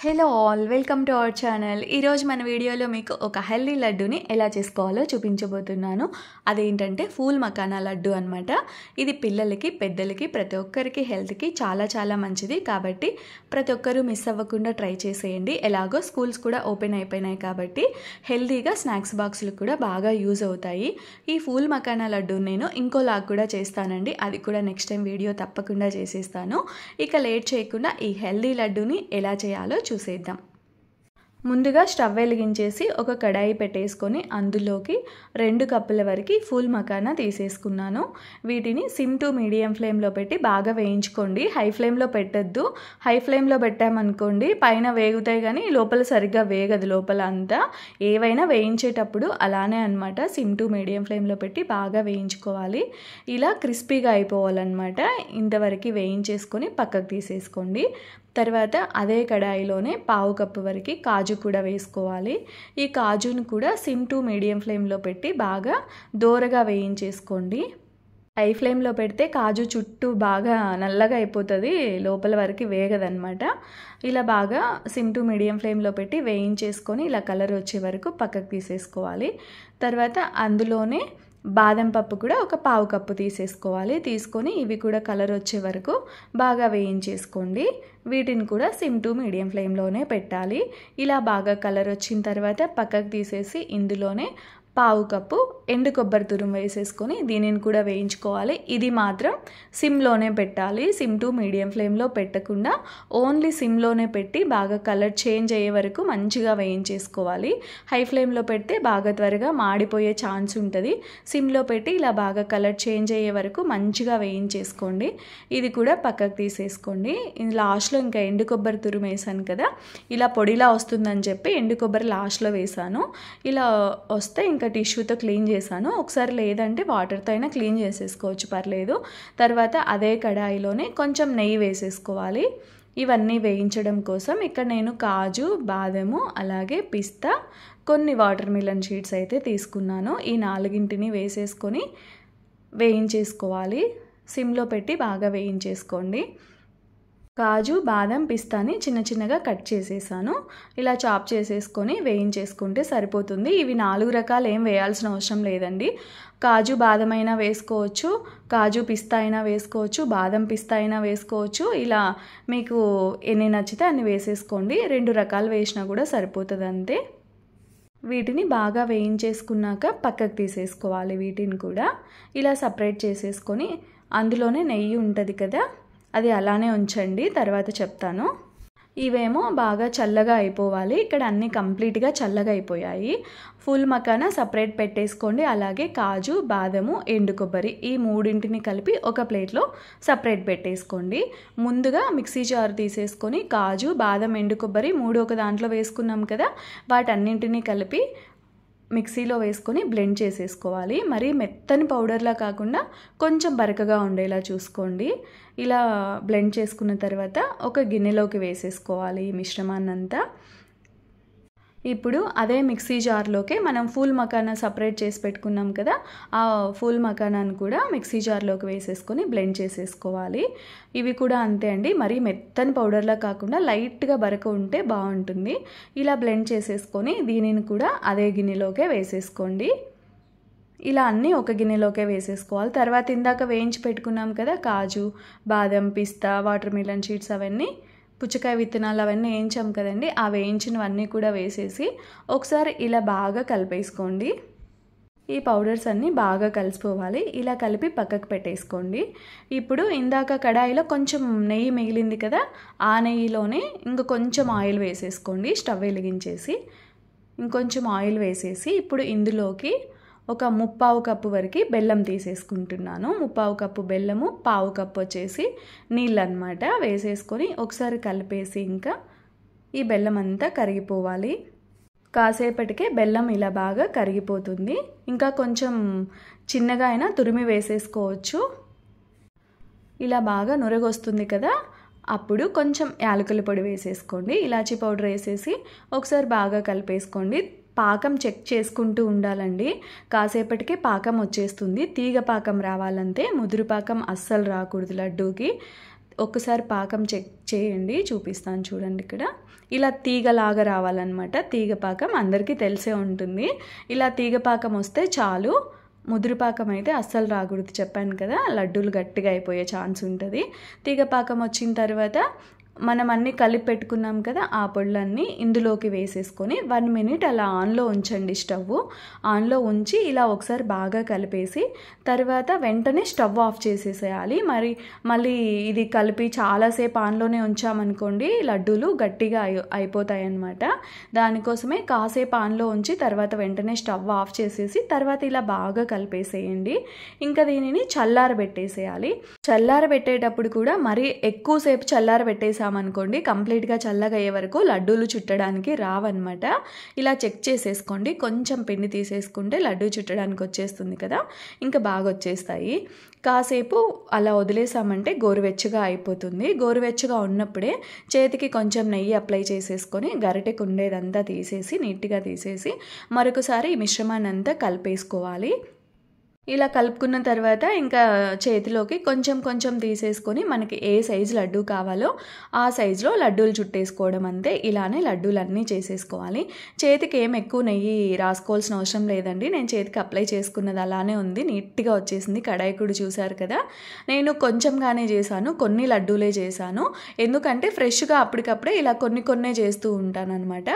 Hello all, welcome to our channel. ఈరోజు మన వీడియోలో మీకు ఒక హెల్దీ లడ్డూని ఎలా చేసుకోవాలో చూపించబోతున్నాను. అదేంటంటే ఫూల్ మకానా లడ్డు అనమాట. ఇది పిల్లలకి, పెద్దలకి, ప్రతి ఒక్కరికి హెల్త్కి చాలా చాలా మంచిది. కాబట్టి ప్రతి ఒక్కరూ మిస్ అవ్వకుండా ట్రై చేసేయండి. ఎలాగో స్కూల్స్ కూడా ఓపెన్ అయిపోయినాయి కాబట్టి హెల్తీగా స్నాక్స్ బాక్సులు కూడా బాగా యూజ్ అవుతాయి. ఈ ఫూల్ మకానా లడ్డు నేను ఇంకోలాగా కూడా చేస్తానండి. అది కూడా నెక్స్ట్ టైం వీడియో తప్పకుండా చేసేస్తాను. ఇక లేట్ చేయకుండా ఈ హెల్దీ లడ్డూని ఎలా చేయాలో చూసేద్దాం. ముందుగా స్టవ్ వెలిగించేసి ఒక కడాయి పెట్టేసుకొని అందులోకి 2 కప్పుల వరకు ఫూల్ మకానా తీసేసుకున్నాను. వీటిని సిమ్ టు మీడియం ఫ్లేమ్లో పెట్టి బాగా వేయించుకోండి. హై ఫ్లేమ్లో పెట్టద్దు. హై ఫ్లేమ్లో పెట్టామనుకోండి పైన వేగుతాయి కానీ లోపల సరిగ్గా వేగదు. లోపల అంతా ఏవైనా వేయించేటప్పుడు అలానే అనమాట. సిమ్ టు మీడియం ఫ్లేమ్లో పెట్టి బాగా వేయించుకోవాలి. ఇలా క్రిస్పీగా అయిపోవాలన్నమాట. ఇంతవరకు వేయించేసుకొని పక్కకు తీసేసుకోండి. తర్వాత అదే కడాయిలోనే 1/2 కప్పు వరకు కాజు కూడా వేసుకోవాలి. ఈ కాజును కూడా సిమ్ టు మీడియం ఫ్లేమ్లో పెట్టి బాగా దోరగా వేయించేసుకోండి. హై ఫ్లేమ్లో పెడితే కాజు చుట్టూ బాగా నల్లగా అయిపోతుంది, లోపల వరకు వేగదనమాట. ఇలా బాగా సిమ్ టు మీడియం ఫ్లేమ్లో పెట్టి వేయించేసుకొని ఇలా కలర్ వచ్చే వరకు పక్కకు తీసేసుకోవాలి. తర్వాత అందులోనే బాదం పప్పు కూడా ఒక 1/2 కప్పు తీసేసుకోవాలి. తీసుకొని ఇవి కూడా కలర్ వచ్చే వరకు బాగా వేయించేసుకోండి. వీటిని కూడా సిమ్ టు మీడియం ఫ్లేమ్లోనే పెట్టాలి. ఇలా బాగా కలర్ వచ్చిన తర్వాత పక్కకు తీసేసి ఇందులోనే 1/2 కప్పు ఎండు కొబ్బరి తురుము వేసేసుకొని దీనిని కూడా వేయించుకోవాలి. ఇది మాత్రం సిమ్లోనే పెట్టాలి. సిమ్ టు మీడియం ఫ్లేమ్లో పెట్టకుండా ఓన్లీ సిమ్లోనే పెట్టి బాగా కలర్ చేంజ్ అయ్యే వరకు మంచిగా వేయించేసుకోవాలి. హై ఫ్లేమ్లో పెడితే బాగా త్వరగా మాడిపోయే ఛాన్స్ ఉంటుంది. సిమ్లో పెట్టి ఇలా బాగా కలర్ చేంజ్ అయ్యే వరకు మంచిగా వేయించేసుకోండి. ఇది కూడా పక్కకు తీసేసుకోండి. లాస్ట్లో ఇంకా ఎండు కొబ్బరి తురుము వేసాను కదా, ఇలా పొడిలా వస్తుందని చెప్పి ఎండు కొబ్బరి లాస్ట్లో వేసాను. ఇలా వస్తే ఇంకా టిష్యూతో క్లీన్ చేశాను. ఒకసారి లేదంటే వాటర్తో అయినా క్లీన్ చేసేసుకోవచ్చు, పర్లేదు. తర్వాత అదే కడాయిలోనే కొంచెం నెయ్యి వేసేసుకోవాలి. ఇవన్నీ వేయించడం కోసం ఇక్కడ నేను కాజు, బాదము, అలాగే పిస్తా, కొన్ని వాటర్ మిలన్ షీడ్స్ అయితే తీసుకున్నాను. ఈ 4ని వేసేసుకొని వేయించేసుకోవాలి. సిమ్లో పెట్టి బాగా వేయించేసుకోండి. కాజు, బాదం, పిస్తాని చిన్న చిన్నగా కట్ చేసేసాను. ఇలా చాప్ చేసేసుకొని వేయించేసుకుంటే సరిపోతుంది. ఇవి 4 రకాలు ఏం వేయాల్సిన అవసరం లేదండి. కాజు, బాదం అయినా వేసుకోవచ్చు, కాజు పిస్తా అయినా వేసుకోవచ్చు, బాదం పిస్తా అయినా వేసుకోవచ్చు. ఇలా మీకు ఎన్ని నచ్చితే అన్ని వేసేసుకోండి. 2 రకాలు వేసినా కూడా సరిపోతుంది అంతే. వీటిని బాగా వేయించేసుకున్నాక పక్కకు తీసేసుకోవాలి. వీటిని కూడా ఇలా సపరేట్ చేసేసుకొని అందులోనే నెయ్యి ఉంటుంది కదా, అది అలానే ఉంచండి, తర్వాత చెప్తాను. ఇవేమో బాగా చల్లగా అయిపోవాలి. ఇక్కడ అన్నీ కంప్లీట్గా చల్లగా అయిపోయాయి. ఫుల్ మకానా సపరేట్ పెట్టేసుకోండి. అలాగే కాజు, బాదము, ఎండు కొబ్బరి ఈ 3ని కలిపి ఒక ప్లేట్లో సపరేట్ పెట్టేసుకోండి. ముందుగా మిక్సీ జార్ తీసేసుకొని కాజు, బాదం, ఎండు కొబ్బరి 3 ఒక దాంట్లో వేసుకున్నాం కదా, వాటన్నింటినీ కలిపి మిక్సీలో వేసుకొని బ్లెండ్ చేసేసుకోవాలి. మరీ మెత్తని పౌడర్లా కాకుండా కొంచెం బరకగా ఉండేలా చూసుకోండి. ఇలా బ్లెండ్ చేసుకున్న తర్వాత ఒక గిన్నెలోకి వేసేసుకోవాలి ఈ మిశ్రమాన్నంతా. ఇప్పుడు అదే మిక్సీ జార్లోకి మనం ఫూల్ మకానా సపరేట్ చేసి పెట్టుకున్నాం కదా, ఆ ఫూల్ మకానాను కూడా మిక్సీ జార్లోకి వేసేసుకొని బ్లెండ్ చేసేసుకోవాలి. ఇవి కూడా అంతే అండి, మరీ మెత్తని పౌడర్లా కాకుండా లైట్గా బరక ఉంటే బాగుంటుంది. ఇలా బ్లెండ్ చేసేసుకొని దీనిని కూడా అదే గిన్నెలోకే వేసేసుకోండి. ఇలా అన్నీ ఒక గిన్నెలోకే వేసేసుకోవాలి. తర్వాత ఇందాక వేయించి పెట్టుకున్నాం కదా కాజు, బాదం, పిస్తా, వాటర్ మిలన్ షీడ్స్, అవన్నీ పుచ్చకాయ విత్తనాలు అవన్నీ వేయించాం కదండి, ఆ వేయించినవన్నీ కూడా వేసేసి ఒకసారి ఇలా బాగా కలిపేసుకోండి. ఈ పౌడర్స్ అన్నీ బాగా కలిసిపోవాలి. ఇలా కలిపి పక్కకు పెట్టేసుకోండి. ఇప్పుడు ఇందాక కడాయిలో కొంచెం నెయ్యి మిగిలింది కదా, ఆ నెయ్యిలోనే ఇంక కొంచెం ఆయిల్ వేసేసుకోండి. స్టవ్ వెలిగించేసి ఇంకొంచెం ఆయిల్ వేసేసి ఇప్పుడు ఇందులోకి ఒక 3/4 కప్పు వరకు బెల్లం తీసేసుకుంటున్నాను. 3/4 కప్పు బెల్లము, 1/2 కప్పు వచ్చేసి నీళ్ళు అన్నమాట వేసేసుకొని ఒకసారి కలిపేసి ఇంకా ఈ బెల్లం అంతా కరిగిపోవాలి. కాసేపటికే బెల్లం ఇలా బాగా కరిగిపోతుంది. ఇంకా కొంచెం చిన్నగా అయినా తురిమి వేసేసుకోవచ్చు. ఇలా బాగా నురగొస్తుంది కదా, అప్పుడు కొంచెం యాలకుల పొడి వేసేసుకోండి. ఇలాచీ పౌడర్ వేసేసి ఒకసారి బాగా కలిపేసుకోండి. పాకం చెక్ చేసుకుంటూ ఉండాలండి. కాసేపటికి పాకం వచ్చేస్తుంది. తీగ పాకం రావాలంటే, ముదురు పాకం అస్సలు రాకూడదు లడ్డూకి. ఒక్కసారి పాకం చెక్ చేయండి, చూపిస్తాను చూడండి. ఇక్కడ ఇలా తీగలాగా రావాలన్నమాట. తీగ పాకం అందరికీ తెలిసే ఉంటుంది. ఇలా తీగ పాకం వస్తే చాలు. ముదురు పాకం అయితే అస్సలు రాకూడదు, చెప్పాను కదా, లడ్డూలు గట్టిగా అయిపోయే ఛాన్స్ ఉంటుంది. తీగ పాకం వచ్చిన తర్వాత మనం అన్నీ కలిపి పెట్టుకున్నాం కదా, ఆ పొళ్ళన్నీ ఇందులోకి వేసేసుకొని 1 మినిట్ అలా ఆన్లో ఉంచండి. స్టవ్ ఆన్లో ఉంచి ఇలా ఒకసారి బాగా కలిపేసి తర్వాత వెంటనే స్టవ్ ఆఫ్ చేసేసేయాలి. మళ్ళీ ఇది కలిపి చాలాసేపు ఆన్లోనే ఉంచామనుకోండి లడ్డూలు గట్టిగా అయిపోతాయి అన్నమాట. దానికోసమే కాసేపు ఆన్లో ఉంచి తర్వాత వెంటనే స్టవ్ ఆఫ్ చేసేసి తర్వాత ఇలా బాగా కలిపేసేయండి. ఇంకా దీనిని చల్లారబెట్టేసేయాలి. చల్లారబెట్టేటప్పుడు కూడా మరీ ఎక్కువసేపు చల్లారబెట్టేసామనుకోండి కంప్లీట్గా చల్లగా అయ్యే వరకు లడ్డూలు చుట్టడానికి రావన్నమాట. ఇలా చెక్ చేసేసుకోండి. కొంచెం పిండి తీసేసుకుంటే లడ్డూ చుట్టడానికి వచ్చేస్తుంది కదా, ఇంకా బాగా వచ్చేస్తాయి. కాసేపు అలా వదిలేసామంటే గోరువెచ్చగా అయిపోతుంది. గోరువెచ్చగా ఉన్నప్పుడే చేతికి కొంచెం నెయ్యి అప్లై చేసేసుకొని గరిటెకు ఉండేదంతా తీసేసి నీట్గా తీసేసి మరొకసారి ఈ మిశ్రమాన్ని అంతా కలిపేసుకోవాలి. ఇలా కలుపుకున్న తర్వాత ఇంకా చేతిలోకి కొంచెం కొంచెం తీసేసుకొని మనకి ఏ సైజు లడ్డు కావాలో ఆ సైజులో లడ్డూలు చుట్టేసుకోవడం అంతే. ఇలానే లడ్డూలన్నీ చేసేసుకోవాలి. చేతికి ఏం ఎక్కువ నెయ్యి రాసుకోవాల్సిన అవసరం లేదండి. నేను చేతికి అప్లై చేసుకున్నది అలానే ఉంది, నీట్గా వచ్చేసింది. కడాయి కూడా చూసారు కదా, నేను కొంచెంగానే చేశాను, కొన్ని లడ్డూలే చేశాను. ఎందుకంటే ఫ్రెష్గా అప్పటికప్పుడే ఇలా కొన్నే చేస్తూ ఉంటాను అనమాట.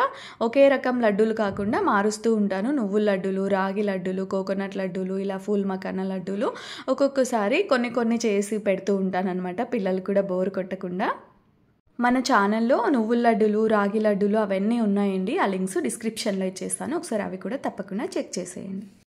ఒకే రకం లడ్డూలు కాకుండా మారుస్తూ ఉంటాను. నువ్వుల లడ్డూలు, రాగి లడ్డూలు, కోకోనట్ లడ్డూలు, ఇలా ఫూల్ మకానా లడ్డూలు ఒక్కొక్కసారి కొన్ని చేసి పెడుతూ ఉంటాను అనమాట, పిల్లలు కూడా బోర్ కొట్టకుండా. మన ఛానల్లో నువ్వుల లడ్డూలు, రాగి లడ్డూలు అవన్నీ ఉన్నాయండి. ఆ లింక్స్ డిస్క్రిప్షన్లో ఇచ్చేస్తాను, ఒకసారి అవి కూడా తప్పకుండా చెక్ చేసేయండి.